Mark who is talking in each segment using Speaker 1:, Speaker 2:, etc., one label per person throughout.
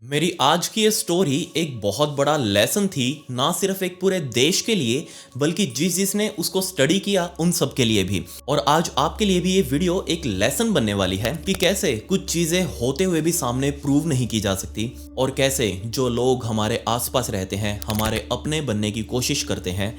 Speaker 1: मेरी आज की ये स्टोरी एक बहुत बड़ा लेसन थी, ना सिर्फ एक पूरे देश के लिए बल्कि जिसने उसको स्टडी किया उन सब के लिए भी। और आज आपके लिए भी ये वीडियो एक लेसन बनने वाली है कि कैसे कुछ चीजें होते हुए भी सामने प्रूव नहीं की जा सकती और कैसे जो लोग हमारे आसपास रहते हैं हमारे अपने बनने की कोशिश करते हैं,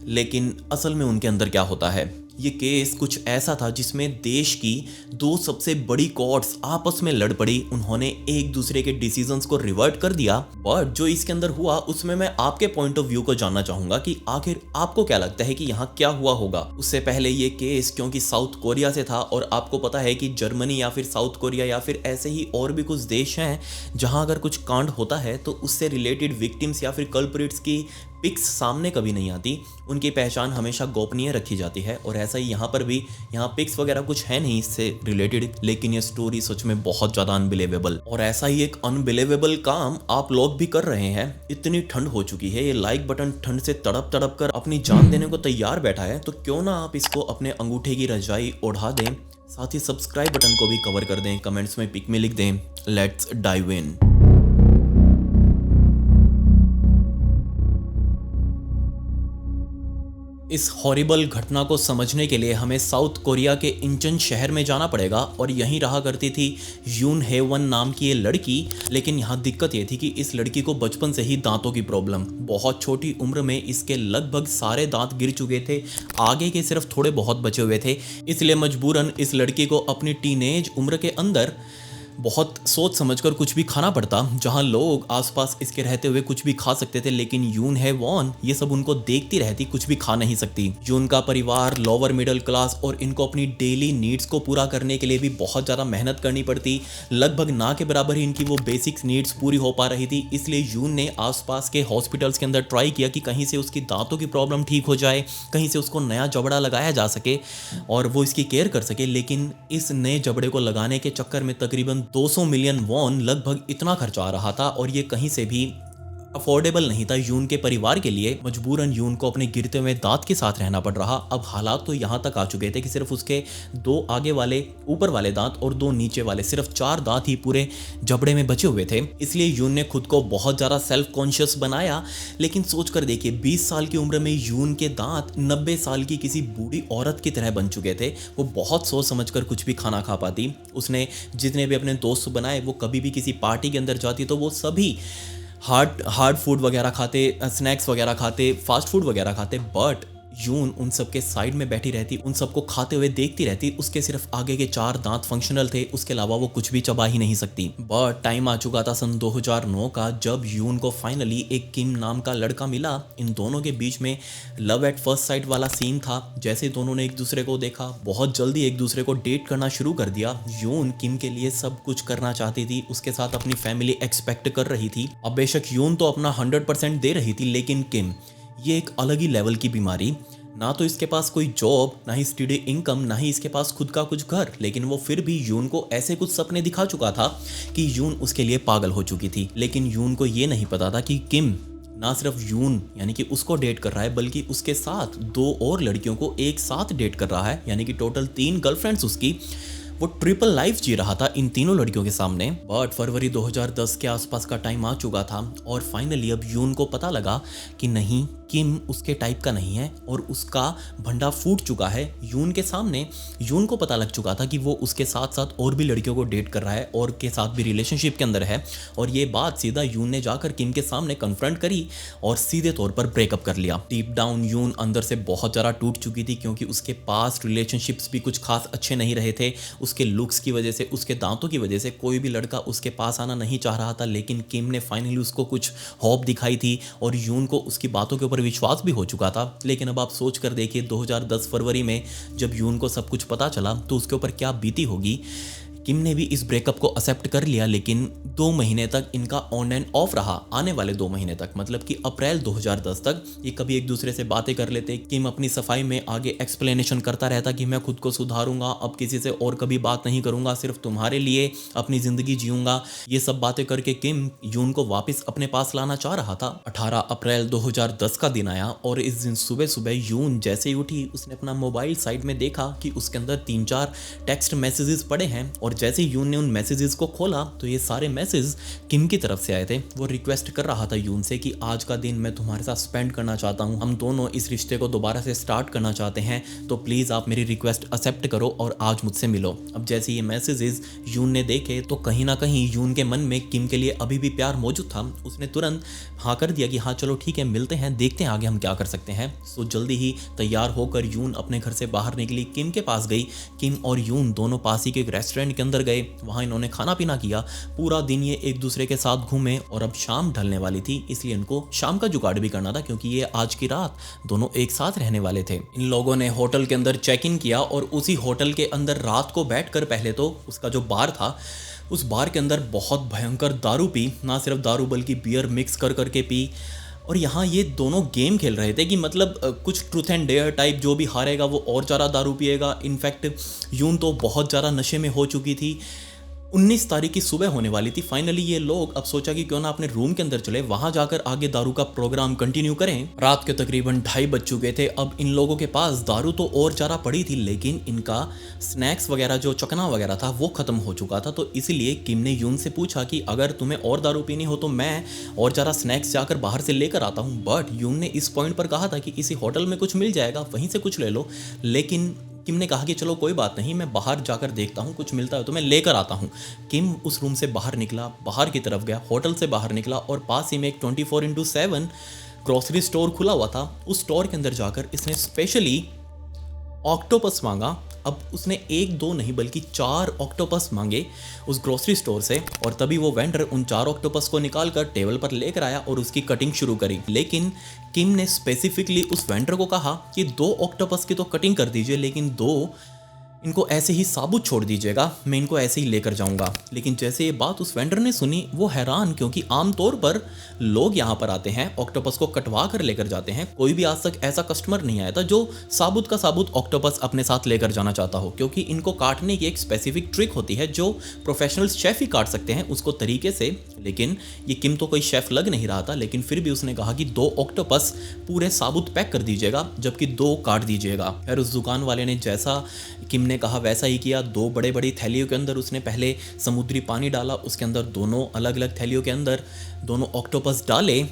Speaker 1: लेकिन असल में उनके अंदर क्या होता है। ये केस कुछ ऐसा था जिसमें देश की दो सबसे बड़ी कोर्ट्स आपस में लड़ पड़ी। उन्होंने एक दूसरे के डिसीजंस को रिवर्ट कर दिया। बट जो इसके अंदर हुआ उसमें मैं आपके पॉइंट ऑफ व्यू को जानना चाहूंगा कि आखिर आपको क्या लगता है कि यहाँ क्या हुआ होगा। उससे पहले ये केस क्योंकि साउथ कोरिया से था और आपको पता है कि जर्मनी या फिर साउथ कोरिया या फिर ऐसे ही और भी कुछ देश हैं जहां अगर कुछ कांड होता है तो उससे रिलेटेड विक्टिम्स या फिर कल्प्रिट्स की पिक्स सामने कभी नहीं आती, उनकी पहचान हमेशा गोपनीय रखी जाती है। और ऐसा ही यहाँ पर भी, यहाँ पिक्स वगैरह कुछ है नहीं इससे रिलेटेड, लेकिन ये स्टोरी सच में बहुत ज़्यादा अनबिलीवेबल। और ऐसा ही एक अनबिलीवेबल काम आप लोग भी कर रहे हैं। इतनी ठंड हो चुकी है, ये लाइक बटन ठंड से तड़प तड़प कर अपनी जान देने को तैयार बैठा है, तो क्यों ना आप इसको अपने अंगूठे की रजाई ओढ़ा दें, साथ ही सब्सक्राइब बटन को भी कवर कर दें, कमेंट्स में पिक में लिख दें। Let's dive in. इस हॉरिबल घटना को समझने के लिए हमें साउथ कोरिया के इंचन शहर में जाना पड़ेगा और यहीं रहा करती थी यून हेवन नाम की ये लड़की। लेकिन यहाँ दिक्कत ये थी कि इस लड़की को बचपन से ही दांतों की प्रॉब्लम, बहुत छोटी उम्र में इसके लगभग सारे दांत गिर चुके थे, आगे के सिर्फ थोड़े बहुत बचे हुए थे। इसलिए मजबूरन इस लड़की को अपनी टीनेज उम्र के अंदर बहुत सोच समझकर कुछ भी खाना पड़ता। जहां लोग आसपास इसके रहते हुए कुछ भी खा सकते थे, लेकिन यून है वॉन ये सब उनको देखती रहती, कुछ भी खा नहीं सकती। यून का परिवार लोअर मिडिल क्लास और इनको अपनी डेली नीड्स को पूरा करने के लिए भी बहुत ज़्यादा मेहनत करनी पड़ती। लगभग ना के बराबर ही इनकी वो बेसिक नीड्स पूरी हो पा रही थी। इसलिए यून ने आसपास के हॉस्पिटल्स के अंदर ट्राई किया कि कहीं से उसकी दांतों की प्रॉब्लम ठीक हो जाए, कहीं से उसको नया जबड़ा लगाया जा सके और वो इसकी केयर कर सके। लेकिन इस नए जबड़े को लगाने के चक्कर में तकरीबन 200 मिलियन वॉन लगभग इतना खर्चा आ रहा था और ये कहीं से भी अफोर्डेबल नहीं था यून के परिवार के लिए। मजबूरन यून को अपने गिरते हुए दांत के साथ रहना पड़ रहा। अब हालात तो यहाँ तक आ चुके थे कि सिर्फ उसके दो आगे वाले ऊपर वाले दांत और दो नीचे वाले सिर्फ 4 दांत ही पूरे जबड़े में बचे हुए थे। इसलिए यून ने खुद को बहुत ज़्यादा सेल्फ कॉन्शियस बनाया। लेकिन सोच कर देखिए, 20 साल की उम्र में यून के दांत 90 साल की किसी बूढ़ी औरत की तरह बन चुके थे। वो बहुत सोच समझ कर कुछ भी खाना खा पाती। उसने जितने भी अपने दोस्त बनाए, वो कभी भी किसी पार्टी के अंदर जाती तो वो सभी हार्ड फूड वगैरह खाते, स्नैक्स वगैरह खाते, फास्ट फूड वगैरह खाते। बट यून उन सब के साइड में बैठी रहती, उन सबको खाते हुए देखती रहती। उसके सिर्फ आगे के 4 दांत फंक्शनल थे, उसके अलावा वो कुछ भी चबा ही नहीं सकती। बट टाइम आ चुका था सन 2009 का, जब यून को फाइनली एक किम नाम का लड़का मिला। इन दोनों के बीच में लव एट फर्स्ट साइट वाला सीन था। जैसे दोनों ने एक दूसरे को देखा, बहुत जल्दी एक दूसरे को डेट करना शुरू कर दिया। यून किम के लिए सब कुछ करना चाहती थी, उसके साथ अपनी फैमिली एक्सपेक्ट कर रही थी। अब बेशक यून तो अपना 100% दे रही थी, लेकिन किम ये एक अलग ही लेवल की बीमारी। ना तो इसके पास कोई जॉब, ना ही स्टडी इनकम, ना ही इसके पास खुद का कुछ घर, लेकिन वो फिर भी यून को ऐसे कुछ सपने दिखा चुका था कि यून उसके लिए पागल हो चुकी थी। लेकिन यून को ये नहीं पता था कि किम ना सिर्फ यून यानी कि उसको डेट कर रहा है, बल्कि उसके साथ 2 और लड़कियों को एक साथ डेट कर रहा है, यानी कि टोटल 3 गर्लफ्रेंड्स उसकी। वो ट्रिपल लाइफ जी रहा था इन तीनों लड़कियों के सामने। बट फरवरी 2010 के आसपास का टाइम आ चुका था और फाइनली अब यून को पता लगा कि नहीं, किम उसके टाइप का नहीं है और उसका भंडा फूट चुका है यून के सामने। यून को पता लग चुका था कि वो उसके साथ साथ और भी लड़कियों को डेट कर रहा है और के साथ भी रिलेशनशिप के अंदर है। और ये बात सीधा यून ने जाकर किम के सामने कन्फ्रंट करी और सीधे तौर पर ब्रेकअप कर लिया। डीप डाउन यून अंदर से बहुत ज़्यादा टूट चुकी थी, क्योंकि उसके पास्ट रिलेशनशिप्स भी कुछ खास अच्छे नहीं रहे थे। उसके लुक्स की वजह से, उसके दांतों की वजह से कोई भी लड़का उसके पास आना नहीं चाह रहा था। लेकिन किम ने फाइनली उसको कुछ होप दिखाई थी और यून को उसकी बातों के ऊपर विश्वास भी हो चुका था। लेकिन अब आप सोच कर देखिए, 2010 फरवरी में जब यून को सब कुछ पता चला तो उसके ऊपर क्या बीती होगी। किम ने भी इस ब्रेकअप को एक्सेप्ट कर लिया, लेकिन 2 महीने तक इनका ऑन एंड ऑफ रहा। आने वाले 2 महीने तक, मतलब कि अप्रैल 2010 तक ये कभी एक दूसरे से बातें कर लेते। किम अपनी सफाई में आगे एक्सप्लेनेशन करता रहता कि मैं खुद को सुधारूंगा, अब किसी से और कभी बात नहीं करूंगा, सिर्फ तुम्हारे लिए अपनी जिंदगी जीऊंगा। ये सब बातें करके किम यून को वापस अपने पास लाना चाह रहा था। 18 अप्रैल 2010 का दिन आया और इस दिन सुबह सुबह यून जैसे ही उठी, उसने अपना मोबाइल साइड में देखा कि उसके अंदर 3-4 टेक्स्ट मैसेजेस पड़े हैं और और जैसे यून ने उन मैसेजेस को खोला तो ये सारे मैसेज किम की तरफ से आए थे। वो रिक्वेस्ट कर रहा था यून से कि आज का दिन मैं तुम्हारे साथ स्पेंड करना चाहता हूँ, हम दोनों इस रिश्ते को दोबारा से स्टार्ट करना चाहते हैं, तो प्लीज़ आप मेरी रिक्वेस्ट एक्सेप्ट करो और आज मुझसे मिलो। अब जैसे ये मैसेजेस यून ने देखे तो कहीं ना कहीं यून के मन में किम के लिए अभी भी प्यार मौजूद था। उसने तुरंत हाँ कर दिया कि हाँ चलो ठीक है, मिलते हैं, देखते हैं आगे हम क्या कर सकते हैं। सो जल्दी ही तैयार होकर यून अपने घर से बाहर निकली, किम के पास गई। किम और यून दोनों पास ही के एक रेस्टोरेंट के अंदर गए, वहाँ इन्होंने खाना पीना किया। पूरा दिन ये एक दूसरे के साथ घूमे और अब शाम ढलने वाली थी, इसलिए इनको शाम का जुगाड़ भी करना था क्योंकि ये आज की रात दोनों एक साथ रहने वाले थे। इन लोगों ने होटल के अंदर चेक इन किया और उसी होटल के अंदर रात को बैठकर पहले तो उसका जो बार था उस बार के अंदर बहुत भयंकर दारू पी, ना सिर्फ दारू बल्कि बियर मिक्स कर करके पी। और यहाँ ये दोनों गेम खेल रहे थे कि मतलब कुछ ट्रूथ एंड डेयर टाइप, जो भी हारेगा वो और ज़्यादा दारू पिएगा। इनफैक्ट यून तो बहुत ज़्यादा नशे में हो चुकी थी। 19 तारीख की सुबह होने वाली थी। फाइनली ये लोग अब सोचा कि क्यों ना अपने रूम के अंदर चले, वहां जाकर आगे दारू का प्रोग्राम कंटिन्यू करें। रात के तकरीबन 2:30 बज चुके थे। अब इन लोगों के पास दारू तो और ज़्यादा पड़ी थी, लेकिन इनका स्नैक्स वगैरह जो चकना वगैरह था वो ख़त्म हो चुका था। तो इसीलिए किम ने यून से पूछा कि अगर तुम्हें और दारू पीनी हो तो मैं और ज़्यादा स्नैक्स जाकर बाहर से लेकर आता हूँ। बट यून ने इस पॉइंट पर कहा था कि इसी होटल में कुछ मिल जाएगा, वहीं से कुछ ले लो। लेकिन किम ने कहा कि चलो कोई बात नहीं, मैं बाहर जाकर देखता हूँ, कुछ मिलता है तो मैं लेकर आता हूँ। किम उस रूम से बाहर निकला, बाहर की तरफ गया, होटल से बाहर निकला और पास ही में एक 24x7 ग्रोसरी स्टोर खुला हुआ था। उस स्टोर के अंदर जाकर इसने स्पेशली ऑक्टोपस मांगा। अब उसने 1-2 नहीं बल्कि 4 ऑक्टोपस मांगे उस ग्रोसरी स्टोर से, और तभी वो वेंडर उन 4 ऑक्टोपस को निकाल कर टेबल पर लेकर आया और उसकी कटिंग शुरू करी। लेकिन किम ने स्पेसिफिकली उस वेंडर को कहा कि 2 ऑक्टोपस की तो कटिंग कर दीजिए, लेकिन 2 इनको ऐसे ही साबुत छोड़ दीजिएगा, मैं इनको ऐसे ही लेकर जाऊंगा। लेकिन जैसे ये बात उस वेंडर ने सुनी वो हैरान, क्योंकि आमतौर पर लोग यहाँ पर आते हैं ऑक्टोपस को कटवा कर लेकर जाते हैं। कोई भी आज तक ऐसा कस्टमर नहीं आया था जो साबुत का साबुत ऑक्टोपस अपने साथ लेकर जाना चाहता हो, क्योंकि इनको काटने की एक स्पेसिफिक ट्रिक होती है जो प्रोफेशनल शेफ ही काट सकते हैं उसको तरीके से। लेकिन ये किम तो कोई शेफ लग नहीं रहा था, लेकिन फिर भी उसने कहा कि 2 ऑक्टोपस पूरे साबुत पैक कर दीजिएगा, जबकि 2 काट दीजिएगा। फिर उस दुकान वाले ने जैसा किम ने कहा वैसा ही किया। 2 बड़े बड़ी थैलियों के अंदर उसने पहले समुद्री पानी डाला, उसके अंदर दोनों अलग अलग थैलियों के अंदर दोनों ऑक्टोपस डाले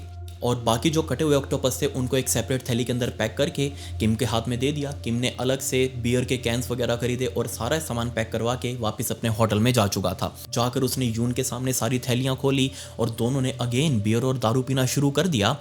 Speaker 1: और बाकी जो कटे हुए ऑक्टोपस थे उनको एक सेपरेट थैली के अंदर पैक करके किम के हाथ में दे दिया। किम ने अलग से बियर के कैंस वगैरह खरीदे और सारा सामान पैक करवा के वापस अपने होटल में जा चुका था। जाकर उसने यून के सामने सारी थैलियाँ खोली और दोनों ने अगेन बियर और दारू पीना शुरू कर दिया।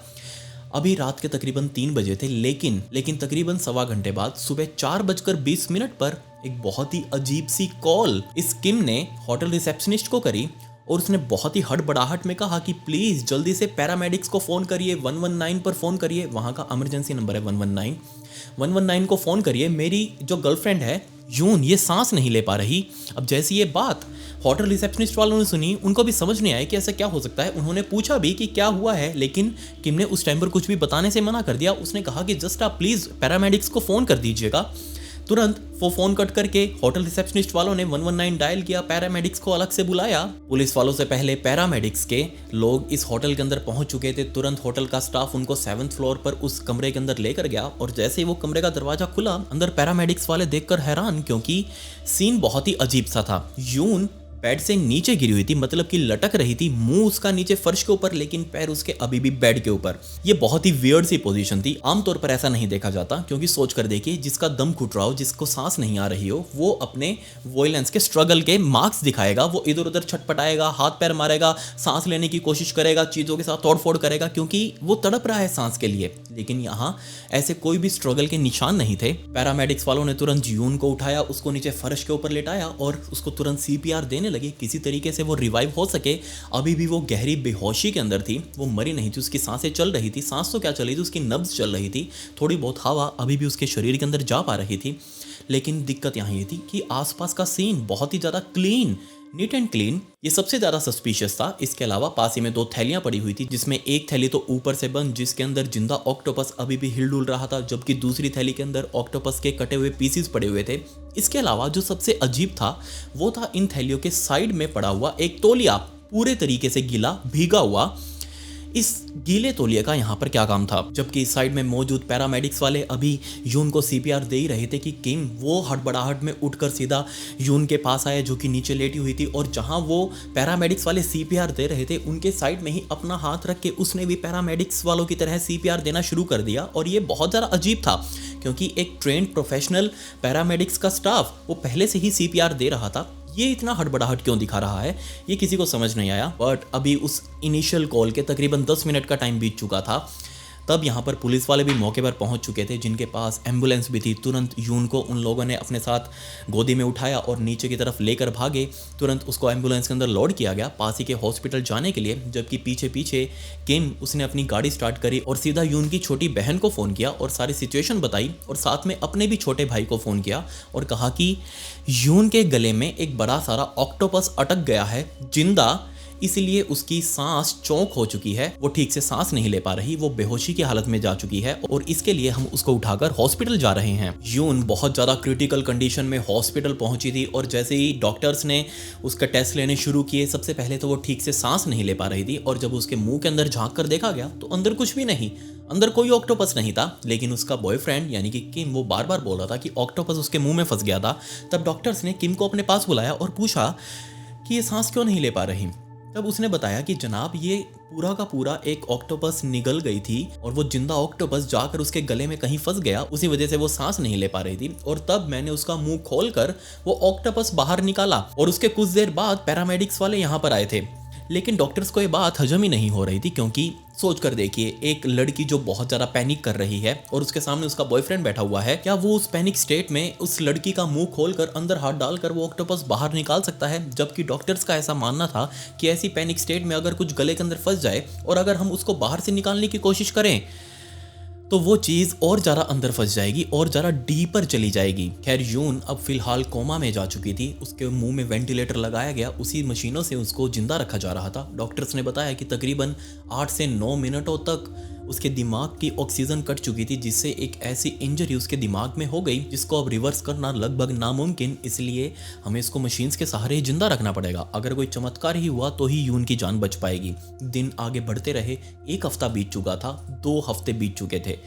Speaker 1: अभी रात के तकरीबन 3 बजे थे, लेकिन तकरीबन सवा घंटे बाद सुबह 4:20 पर एक बहुत ही अजीब सी कॉल इस किम ने होटल रिसेप्शनिस्ट को करी और उसने बहुत ही हड़बड़ाहट में कहा कि प्लीज़ जल्दी से पैरामेडिक्स को फ़ोन करिए, 119 पर फ़ोन करिए, वहाँ का इमरजेंसी नंबर है 119 को फ़ोन करिए। मेरी जो गर्लफ्रेंड है यून, ये सांस नहीं ले पा रही। अब जैसी ये बात होटल रिसेप्शनिस्ट वालों ने सुनी, उनको भी समझ नहीं आया कि ऐसा क्या हो सकता है। उन्होंने पूछा भी कि क्या हुआ है, लेकिन किम ने उस टाइम पर कुछ भी बताने से मना कर दिया। उसने कहा कि जस्ट आप प्लीज़ पैरामेडिक्स को फ़ोन कर दीजिएगा। तुरंत वो फ़ोन कट करके होटल रिसेप्शनिस्ट वालों ने 119 डायल किया, पैरामेडिक्स को अलग से बुलाया। पुलिस वालों से पहले पैरामेडिक्स के लोग इस होटल के अंदर पहुंच चुके थे। तुरंत होटल का स्टाफ उनको 7th फ्लोर पर उस कमरे के अंदर लेकर गया और जैसे ही वो कमरे का दरवाजा खुला, अंदर पैरामेडिक्स वाले देखकर हैरान, क्योंकि सीन बहुत ही अजीब सा था। यून बेड से नीचे गिरी हुई थी, मतलब कि लटक रही थी, मुंह उसका नीचे फर्श के ऊपर, लेकिन पैर उसके अभी भी बेड के ऊपर। ये बहुत ही वियर्ड सी पोजीशन थी। आमतौर पर ऐसा नहीं देखा जाता, क्योंकि सोच कर देखिए, जिसका दम घुट रहा हो, जिसको सांस नहीं आ रही हो, वो अपने वॉयलेंस के स्ट्रगल के मार्क्स दिखाएगा। वो इधर उधर छटपटाएगा, हाथ पैर मारेगा, सांस लेने की कोशिश करेगा, चीज़ों के साथ तोड़फोड़ करेगा, क्योंकि वो तड़प रहा है सांस के लिए। लेकिन यहाँ ऐसे कोई भी स्ट्रगल के निशान नहीं थे। पैरामेडिक्स वालों ने तुरंत यून को उठाया, उसको नीचे फर्श के ऊपर लेटाया और उसको तुरंत CPR देने लगे, किसी तरीके से वो रिवाइव हो सके। अभी भी वो गहरी बेहोशी के अंदर थी, वो मरी नहीं थी, उसकी सांसें चल रही थी। सांस तो क्या चल रही थी, उसकी नब्ज चल रही थी, थोड़ी बहुत हवा अभी भी उसके शरीर के अंदर जा पा रही थी। लेकिन दिक्कत यहाँ ये थी कि आसपास का सीन बहुत ही ज़्यादा क्लीन, नीट एंड क्लीन, ये सबसे ज़्यादा सस्पिशियस था। इसके अलावा पास ही में 2 थैलियाँ पड़ी हुई थी, जिसमें एक थैली तो ऊपर से बंद, जिसके अंदर जिंदा ऑक्टोपस अभी भी हिल डुल रहा था, जबकि दूसरी थैली के अंदर ऑक्टोपस के कटे हुए पीसेस पड़े हुए थे। इसके अलावा जो सबसे अजीब था वो था इन थैलियों के साइड में पड़ा हुआ एक तौलिया, पूरे तरीके से गीला, भीगा हुआ। इस गीले तौलिए का यहाँ पर क्या काम था? जबकि इस साइड में मौजूद पैरामेडिक्स वाले अभी यून को सीपीआर दे ही रहे थे कि किम वो हड़बड़ाहट में उठकर सीधा यून के पास आया जो कि नीचे लेटी हुई थी, और जहां वो पैरामेडिक्स वाले सीपीआर दे रहे थे उनके साइड में ही अपना हाथ रख के उसने भी पैरामेडिक्स वालों की तरह सीपीआर देना शुरू कर दिया। और ये बहुत ज़्यादा अजीब था क्योंकि एक ट्रेंड प्रोफेशनल पैरामेडिक्स का स्टाफ वो पहले से ही सीपीआर दे रहा था। ये इतना हड़बड़ाहट क्यों दिखा रहा है, ये किसी को समझ नहीं आया। बट अभी उस इनिशियल कॉल के तकरीबन 10 मिनट का टाइम बीत चुका था। तब यहाँ पर पुलिस वाले भी मौके पर पहुँच चुके थे, जिनके पास एम्बुलेंस भी थी। तुरंत यून को उन लोगों ने अपने साथ गोदी में उठाया और नीचे की तरफ लेकर भागे। तुरंत उसको एम्बुलेंस के अंदर लोड किया गया पास ही के हॉस्पिटल जाने के लिए। जबकि पीछे पीछे किम उसने अपनी गाड़ी स्टार्ट करी और सीधा यून की छोटी बहन को फ़ोन किया और सारी सिचुएशन बताई, और साथ में अपने भी छोटे भाई को फ़ोन किया और कहा कि यून के गले में एक बड़ा सारा ऑक्टोपस अटक गया है जिंदा, इसलिए उसकी सांस चौंक हो चुकी है, वो ठीक से सांस नहीं ले पा रही, वो बेहोशी की हालत में जा चुकी है और इसके लिए हम उसको उठाकर हॉस्पिटल जा रहे हैं। यून बहुत ज़्यादा क्रिटिकल कंडीशन में हॉस्पिटल पहुंची थी और जैसे ही डॉक्टर्स ने उसका टेस्ट लेने शुरू किए, सबसे पहले तो वो ठीक से सांस नहीं ले पा रही थी, और जब उसके मुंह के अंदर झांक कर देखा गया तो अंदर कुछ भी नहीं, अंदर कोई ऑक्टोपस नहीं था। लेकिन उसका बॉयफ्रेंड यानी कि किम वो बार बार बोल रहा था कि ऑक्टोपस उसके मुंह में फंस गया था। तब डॉक्टर्स ने किम को अपने पास बुलाया और पूछा कि ये सांस क्यों नहीं ले पा रही। तब उसने बताया कि जनाब ये पूरा का पूरा एक ऑक्टोपस निगल गई थी और वो जिंदा ऑक्टोपस जाकर उसके गले में कहीं फंस गया, उसी वजह से वो सांस नहीं ले पा रही थी। और तब मैंने उसका मुंह खोलकर वो ऑक्टोपस बाहर निकाला और उसके कुछ देर बाद पैरामेडिक्स वाले यहाँ पर आए थे। लेकिन डॉक्टर्स को ये बात हजम ही नहीं हो रही थी, क्योंकि सोच कर देखिए एक लड़की जो बहुत ज़्यादा पैनिक कर रही है और उसके सामने उसका बॉयफ्रेंड बैठा हुआ है, क्या वो उस पैनिक स्टेट में उस लड़की का मुंह खोलकर अंदर हाथ डालकर वो ऑक्टोपस बाहर निकाल सकता है? जबकि डॉक्टर्स का ऐसा मानना था कि ऐसी पैनिक स्टेट में अगर कुछ गले के अंदर फंस जाए और अगर हम उसको बाहर से निकालने की कोशिश करें तो वो चीज़ और ज़्यादा अंदर फंस जाएगी और ज़्यादा डीपर चली जाएगी। खैर यून अब फिलहाल कोमा में जा चुकी थी, उसके मुंह में वेंटिलेटर लगाया गया, उसी मशीनों से उसको जिंदा रखा जा रहा था। डॉक्टर्स ने बताया कि तकरीबन 8 से 9 मिनटों तक उसके दिमाग की ऑक्सीजन कट चुकी थी, जिससे एक ऐसी इंजरी उसके दिमाग में हो गई जिसको अब रिवर्स करना लगभग नामुमकिन, इसलिए हमें इसको मशीन्स के सहारे ही जिंदा रखना पड़ेगा। अगर कोई चमत्कार ही हुआ तो ही यून की जान बच पाएगी। दिन आगे बढ़ते रहे, 1 हफ्ता बीत चुका था, 2 हफ्ते बीत चुके थे।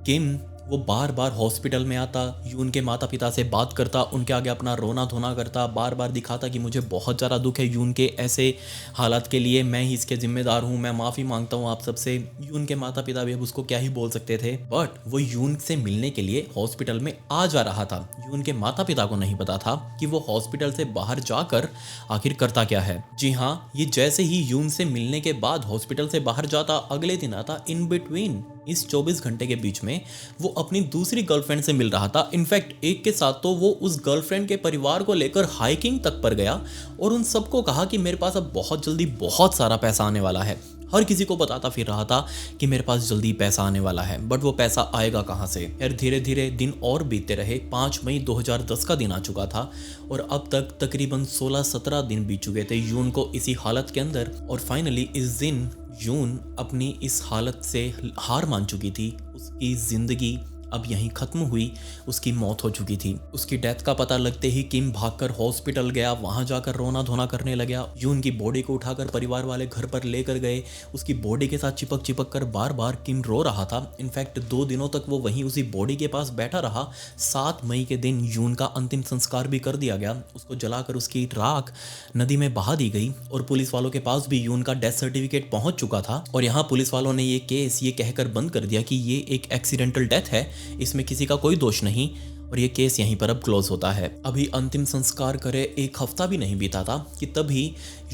Speaker 1: किम वो बार बार हॉस्पिटल में आता, यून के माता पिता से बात करता, उनके आगे अपना रोना धोना करता, बार बार दिखाता कि मुझे बहुत ज़्यादा दुख है यून के ऐसे हालात के लिए, मैं ही इसके जिम्मेदार हूँ, मैं माफ़ी मांगता हूँ आप सबसे। यून के माता पिता भी अब उसको क्या ही बोल सकते थे। बट वो यून से मिलने के लिए हॉस्पिटल में आ जा रहा था। यून के माता पिता को नहीं पता था कि वो हॉस्पिटल से बाहर जाकर आखिर करता क्या है। जी हाँ, ये जैसे ही यून से मिलने के बाद हॉस्पिटल से बाहर जाता, अगले दिन आता, इन बिटवीन इस 24 घंटे के बीच में वो अपनी दूसरी गर्लफ्रेंड से मिल रहा था। इनफैक्ट एक के साथ तो वो उस गर्लफ्रेंड के परिवार को लेकर हाइकिंग तक पर गया और उन सबको कहा कि मेरे पास अब बहुत जल्दी बहुत सारा पैसा आने वाला है। हर किसी को बताता फिर रहा था कि मेरे पास जल्दी पैसा आने वाला है, बट वो पैसा आएगा कहाँ से? यार धीरे धीरे दिन और बीतते रहे। 5 मई 2010 का दिन आ चुका था और अब तक तकरीबन 16-17 दिन बीत चुके थे यून को इसी हालत के अंदर। और फाइनली इस दिन यून अपनी इस हालत से हार मान चुकी थी। उसकी जिंदगी अब यहीं खत्म हुई, उसकी मौत हो चुकी थी। उसकी डेथ का पता लगते ही किम भागकर हॉस्पिटल गया, वहां जाकर रोना धोना करने लगा। यून की बॉडी को उठाकर परिवार वाले घर पर लेकर गए, उसकी बॉडी के साथ चिपक चिपक कर बार बार किम रो रहा था। इनफैक्ट 2 दिनों तक वो वहीं उसी बॉडी के पास बैठा रहा। 7 मई के दिन यून का अंतिम संस्कार भी कर दिया गया, उसको जलाकर उसकी राख नदी में बहा दी गई और पुलिस वालों के पास भी यून का डेथ सर्टिफिकेट पहुंच चुका था। और यहाँ पुलिस वालों ने ये केस ये कहकर बंद कर दिया कि ये एक एक्सीडेंटल डेथ है, इसमें किसी का कोई दोष नहीं, और ये केस यहीं पर अब क्लोज होता है। अभी अंतिम संस्कार करे 1 हफ्ता भी नहीं बीता था कि तभी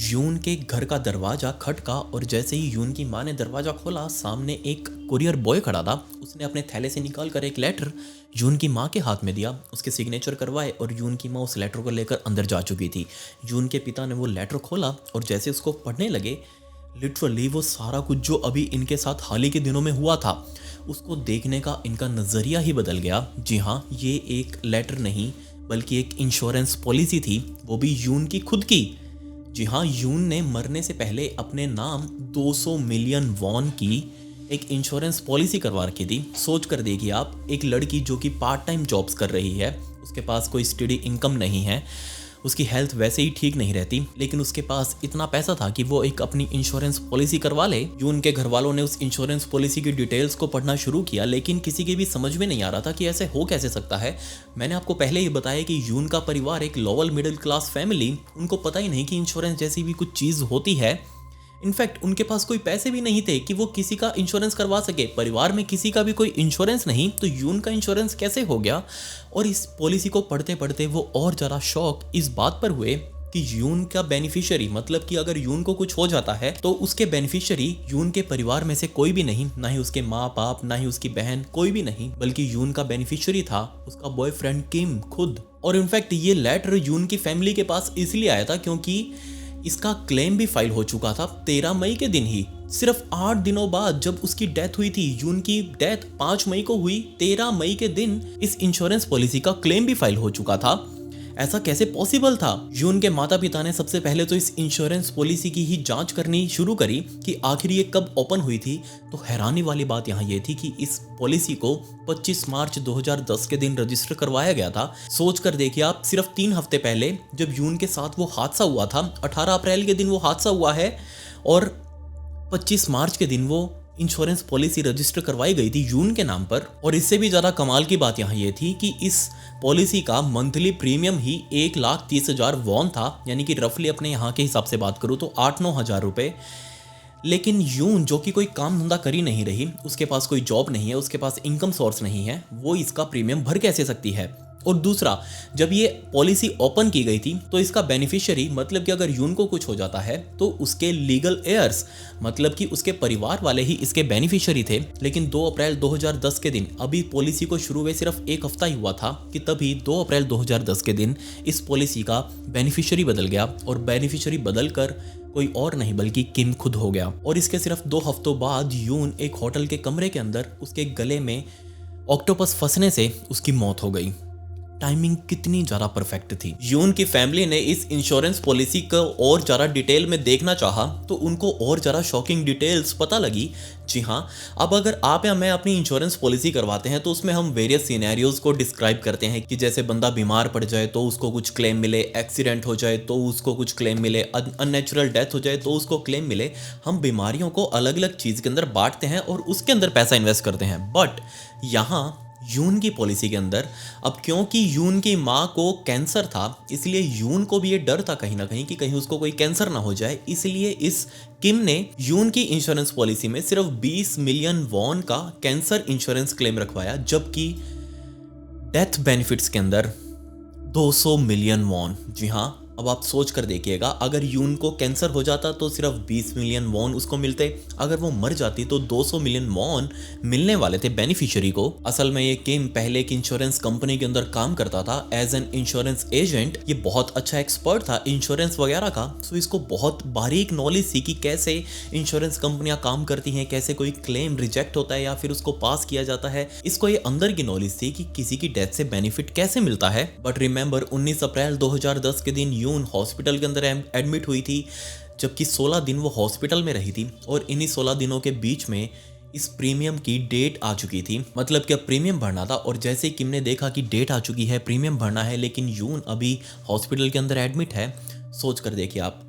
Speaker 1: यून के घर का दरवाजा खटका और जैसे ही यून की माँ ने दरवाजा खोला, सामने एक कुरियर बॉय खड़ा था। उसने अपने थैले से निकालकर एक लेटर यून की माँ के हाथ में दिया, उसके सिग्नेचर करवाए और यून की माँ उस लेटर को लेकर अंदर जा चुकी थी। यून के पिता ने वो लेटर खोला और जैसे उसको पढ़ने लगे, लिटरली वो सारा कुछ जो अभी इनके साथ हाल ही के दिनों में हुआ था उसको देखने का इनका नज़रिया ही बदल गया। जी हाँ, ये एक लेटर नहीं बल्कि एक इंश्योरेंस पॉलिसी थी, वो भी यून की खुद की। जी हाँ, यून ने मरने से पहले अपने नाम 200 मिलियन वॉन की एक इंश्योरेंस पॉलिसी करवा रखी थी। सोच कर देखिए आप, एक लड़की जो कि पार्ट टाइम जॉब्स कर रही है, उसके पास कोई स्टडी इनकम नहीं है, उसकी हेल्थ वैसे ही ठीक नहीं रहती, लेकिन उसके पास इतना पैसा था कि वो एक अपनी इंश्योरेंस पॉलिसी करवा ले। यून के घर वालों ने उस इंश्योरेंस पॉलिसी की डिटेल्स को पढ़ना शुरू किया, लेकिन किसी के भी समझ में नहीं आ रहा था कि ऐसे हो कैसे सकता है। मैंने आपको पहले ही बताया कि यून का परिवार एक लोअर मिडिल क्लास फैमिली, उनको पता ही नहीं कि इंश्योरेंस जैसी भी कुछ चीज होती है। इनफैक्ट उनके पास कोई पैसे भी नहीं थे कि वो किसी का इंश्योरेंस करवा सके। परिवार में किसी का भी कोई इंश्योरेंस नहीं, तो यून का इंश्योरेंस कैसे हो गया। और इस पॉलिसी को पढ़ते पढ़ते वो और ज़्यादा शॉक इस बात पर हुए कि यून का बेनिफिशियरी, मतलब कि अगर यून को कुछ हो जाता है तो उसके बेनिफिशियरी यून के परिवार में से कोई भी नहीं, ना ही उसके माँ बाप, ना ही उसकी बहन, कोई भी नहीं, बल्कि यून का बेनिफिशियरी था उसका बॉयफ्रेंड किम खुद। और इनफैक्ट ये लेटर यून की फैमिली के पास इसलिए आया था क्योंकि इसका क्लेम भी फाइल हो चुका था 13 मई के दिन ही। सिर्फ 8 दिनों बाद जब उसकी डेथ हुई थी, यून की डेथ 5 मई को हुई, 13 मई के दिन इस इंश्योरेंस पॉलिसी का क्लेम भी फाइल हो चुका था। ऐसा कैसे पॉसिबल था। यून के माता पिता ने सबसे पहले तो इस इंश्योरेंस पॉलिसी की ही जांच करनी शुरू करी कि आखिर ये कब ओपन हुई थी। तो हैरानी वाली बात यहाँ ये थी कि इस पॉलिसी को 25 मार्च 2010 के दिन रजिस्टर करवाया गया था। सोच कर देखिए आप, सिर्फ 3 हफ्ते पहले जब यून के साथ वो हादसा हुआ था, 18 अप्रैल के दिन वो हादसा हुआ है और 25 मार्च के दिन वो इंश्योरेंस पॉलिसी रजिस्टर करवाई गई थी यून के नाम पर। और इससे भी ज़्यादा कमाल की बात यहाँ ये थी कि इस पॉलिसी का मंथली प्रीमियम ही 1,30,000 वॉन था, यानी कि रफली अपने यहाँ के हिसाब से बात करूँ तो 8-9 हज़ार रुपये। लेकिन यून जो कि कोई काम धंधा कर ही नहीं रही, उसके पास कोई जॉब नहीं है, उसके पास इनकम सोर्स नहीं है, वो इसका प्रीमियम भर कैसे सकती है। और दूसरा, जब ये पॉलिसी ओपन की गई थी तो इसका बेनिफिशियरी, मतलब कि अगर यून को कुछ हो जाता है तो उसके लीगल एयर्स, मतलब कि उसके परिवार वाले ही इसके बेनिफिशियरी थे। लेकिन 2 अप्रैल 2010 के दिन, अभी पॉलिसी को शुरू हुए सिर्फ 1 हफ्ता ही हुआ था कि तभी 2 अप्रैल 2010 के दिन इस पॉलिसी का बेनिफिशियरी बदल गया। और बेनिफिशियरी बदल कर कोई और नहीं बल्कि किम खुद हो गया। और इसके सिर्फ 2 हफ्तों बाद यून एक होटल के कमरे के अंदर, उसके गले में ऑक्टोपस फंसने से उसकी मौत हो गई। टाइमिंग कितनी ज़्यादा परफेक्ट थी। यून की फैमिली ने इस इंश्योरेंस पॉलिसी को और ज़्यादा डिटेल में देखना चाहा तो उनको और ज़्यादा शॉकिंग डिटेल्स पता लगी। जी हाँ, अब अगर आप या मैं अपनी इंश्योरेंस पॉलिसी करवाते हैं तो उसमें हम वेरियस सिनेरियोज को डिस्क्राइब करते हैं कि जैसे बंदा बीमार पड़ जाए तो उसको कुछ क्लेम मिले, एक्सीडेंट हो जाए तो उसको कुछ क्लेम मिले, अननेचुरल डेथ हो जाए तो उसको क्लेम मिले। हम बीमारियों को अलग अलग चीज़ के अंदर बांटते हैं और उसके अंदर पैसा इन्वेस्ट करते हैं। बट यहाँ यून की पॉलिसी के अंदर, अब क्योंकि यून की माँ को कैंसर था, इसलिए यून को भी ये डर था कहीं ना कहीं कि कहीं उसको कोई कैंसर ना हो जाए, इसलिए इस किम ने यून की इंश्योरेंस पॉलिसी में सिर्फ 20 मिलियन वॉन का कैंसर इंश्योरेंस क्लेम रखवाया, जबकि डेथ बेनिफिट्स के अंदर 200 मिलियन वॉन। जी हाँ, अब आप सोच कर देखिएगा, अगर यून को कैंसर हो जाता तो सिर्फ 20 मिलियन वॉन उसको मिलते, अगर वो मर जाती तो 200 मिलियन वॉन मिलने वाले थे बेनिफिशियरी को। असल में ये किम पहले एक इंश्योरेंस कंपनी के अंदर काम करता था एज एन इंश्योरेंस एजेंट। ये बहुत अच्छा एक्सपर्ट था इंश्योरेंस वगैरह का, सो इसको बहुत बारीक नॉलेज थी कि कैसे इंश्योरेंस कंपनियां काम करती हैं, कैसे कोई क्लेम रिजेक्ट होता है या फिर उसको पास किया जाता है। इसको ये अंदर की नॉलेज थी कि किसी की डेथ से बेनिफिट कैसे मिलता है। बट रिमेंबर, 19 अप्रैल 2010 के दिन यून हॉस्पिटल के अंदर एडमिट हुई थी, जबकि 16 दिन वो हॉस्पिटल में रही थी। और इन्हीं 16 दिनों के बीच में इस प्रीमियम की डेट आ चुकी थी, मतलब कि अब प्रीमियम भरना था। और जैसे किम ने देखा कि डेट आ चुकी है, प्रीमियम भरना है, लेकिन यून अभी हॉस्पिटल के अंदर एडमिट है। सोच कर देखिए आप,